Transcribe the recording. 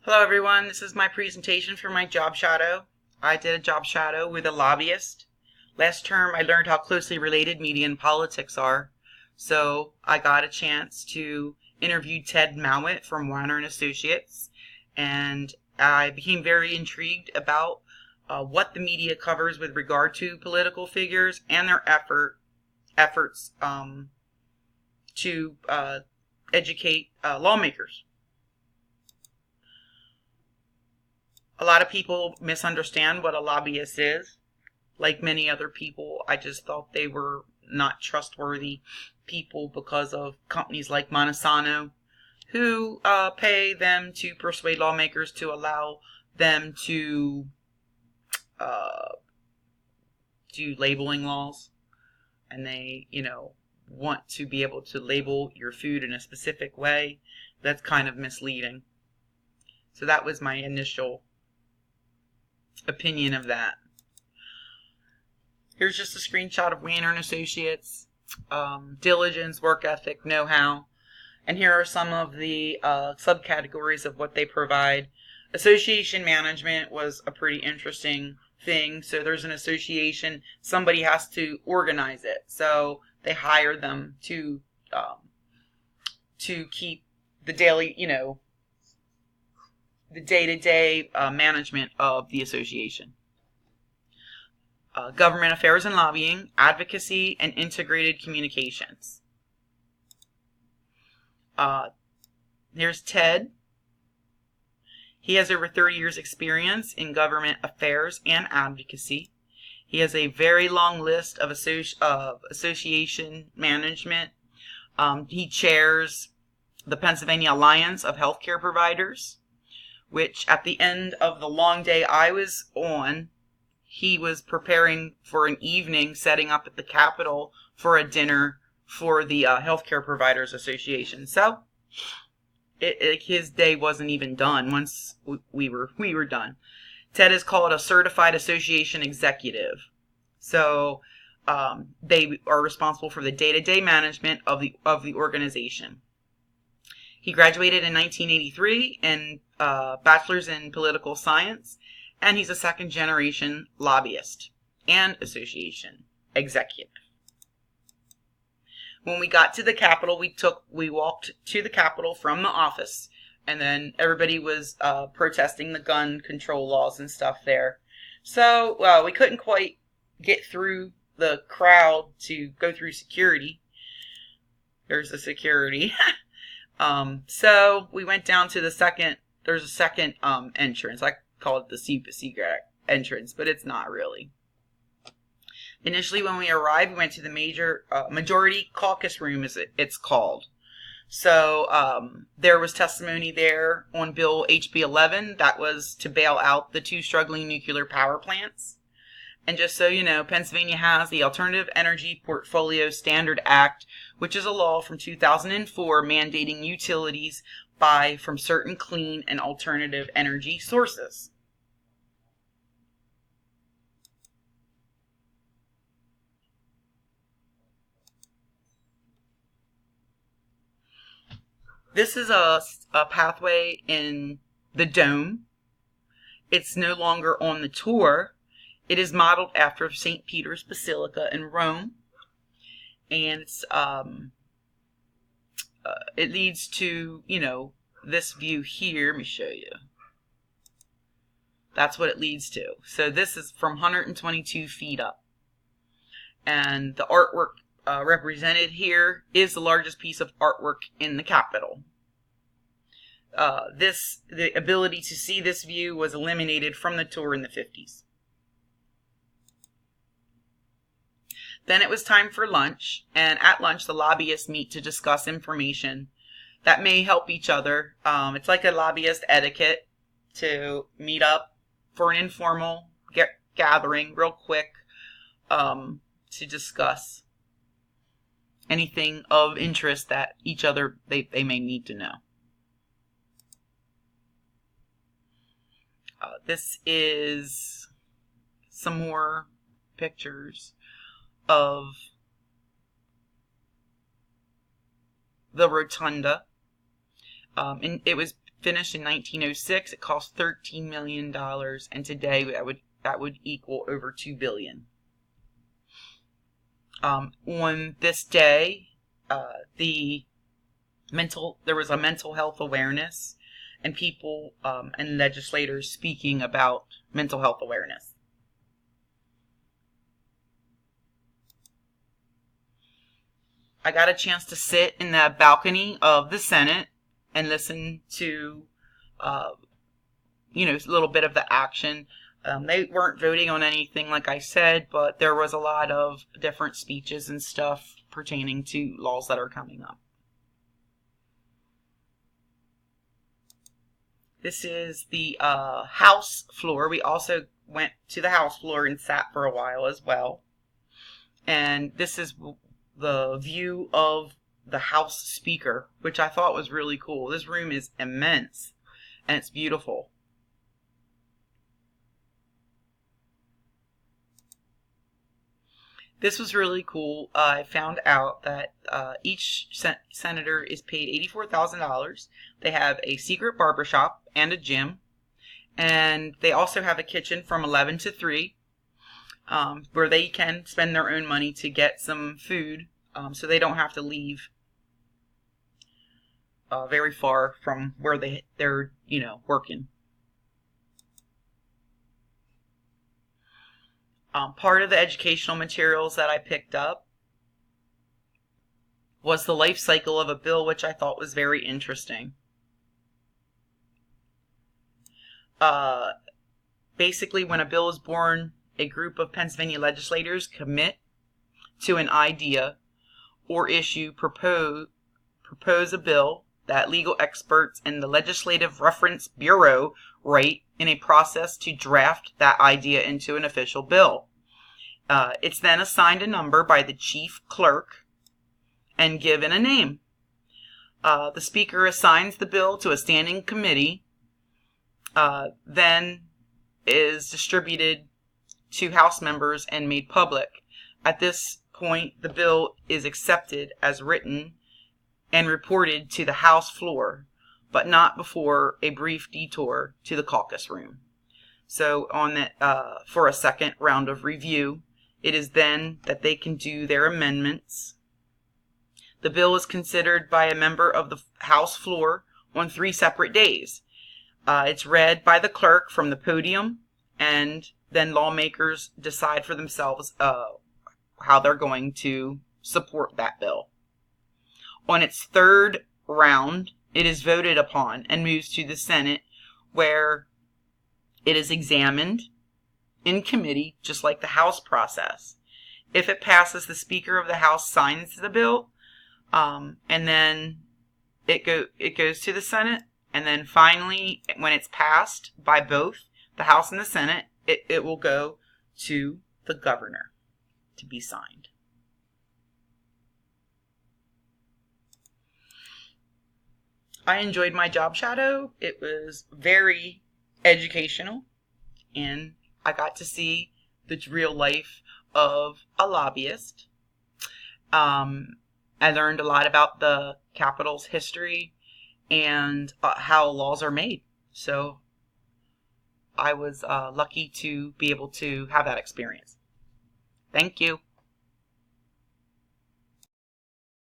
Hello everyone, this is my presentation for my job shadow. I did a job shadow with a lobbyist. Last term I learned how closely related media and politics are, so I got a chance to interview Ted Mowat from Weiner and Associates, and I became very intrigued about what the media covers with regard to political figures and their efforts to educate lawmakers. A lot of people misunderstand what a lobbyist is. Like many other people, I just thought they were not trustworthy people because of companies like Monsanto, who pay them to persuade lawmakers to allow them to do labeling laws. And they, want to be able to label your food in a specific way. That's kind of misleading. So that was my initial opinion of that. Here's just a screenshot of Weiner and Associates, diligence, work ethic, know-how, and here are some of the subcategories of what they provide. Association management was a pretty interesting thing. So there's an association, somebody has to organize it, so they hire them to keep the daily, the day-to-day management of the association. Government affairs and lobbying, advocacy, and integrated communications. There's Ted. He has over 30 years experience in government affairs and advocacy. He has a very long list of association management. He chairs the Pennsylvania Alliance of Healthcare Providers, which at the end of the long day I was on, he was preparing for an evening setting up at the Capitol for a dinner for the Healthcare Providers Association. So his day wasn't even done once we were done. Ted is called a certified association executive. So they are responsible for the day-to-day management of the organization. He graduated in 1983 in bachelor's in political science, and he's a second-generation lobbyist and association executive. When we got to the Capitol, we walked to the Capitol from the office, and then everybody was protesting the gun control laws and stuff there. So we couldn't quite get through the crowd to go through security. There's the security. So we went down to there's a second entrance. I call it the secret entrance, but it's not really. Initially, when we arrived, we went to the majority caucus room, as it's called. So there was testimony there on Bill HB 11 that was to bail out the two struggling nuclear power plants. And just so you know, Pennsylvania has the Alternative Energy Portfolio Standard Act, which is a law from 2004 mandating utilities buy from certain clean and alternative energy sources. This is a pathway in the dome. It's no longer on the tour. It is modeled after St. Peter's Basilica in Rome. And it's, it leads to, this view here. Let me show you. That's what it leads to. So this is from 122 feet up. And the artwork represented here is the largest piece of artwork in the Capitol. The ability to see this view was eliminated from the tour in the 50s. Then it was time for lunch, and at lunch the lobbyists meet to discuss information that may help each other. It's like a lobbyist etiquette to meet up for an informal gathering real quick to discuss anything of interest that each other they may need to know. This is some more pictures of the rotunda. And it was finished in 1906. It cost $13 million, and today that would equal over $2 billion. On this day, there was a mental health awareness, and people and legislators speaking about mental health awareness. I got a chance to sit in the balcony of the Senate and listen to, a little bit of the action. They weren't voting on anything, like I said, but there was a lot of different speeches and stuff pertaining to laws that are coming up. This is the House floor. We also went to the House floor and sat for a while as well. And this is the view of the House Speaker, which I thought was really cool. This room is immense, and it's beautiful. This was really cool. I found out that each senator is paid $84,000. They have a secret barbershop and a gym. And they also have a kitchen from 11 to 3 where they can spend their own money to get some food so they don't have to leave very far from where they're working. Part of the educational materials that I picked up was the life cycle of a bill, which I thought was very interesting. Basically, when a bill is born, a group of Pennsylvania legislators commit to an idea or issue, propose a bill that legal experts and the Legislative Reference Bureau write in a process to draft that idea into an official bill. It's then assigned a number by the chief clerk and given a name. The speaker assigns the bill to a standing committee, then is distributed to House members and made public. At this point, the bill is accepted as written and reported to the House floor, but not before a brief detour to the caucus room. So for a second round of review, it is then that they can do their amendments. The bill is considered by a member of the House floor on 3 separate days. It's read by the clerk from the podium, and then lawmakers decide for themselves how they're going to support that bill. On its third round, it is voted upon and moves to the Senate, where it is examined in committee, just like the House process. If it passes, the Speaker of the House signs the bill, and then it goes to the Senate, and then finally, when it's passed by both the House and the Senate, it will go to the governor to be signed. I enjoyed my job shadow. It was very educational, and I got to see the real life of a lobbyist. I learned a lot about the Capitol's history and how laws are made. So I was lucky to be able to have that experience. Thank you.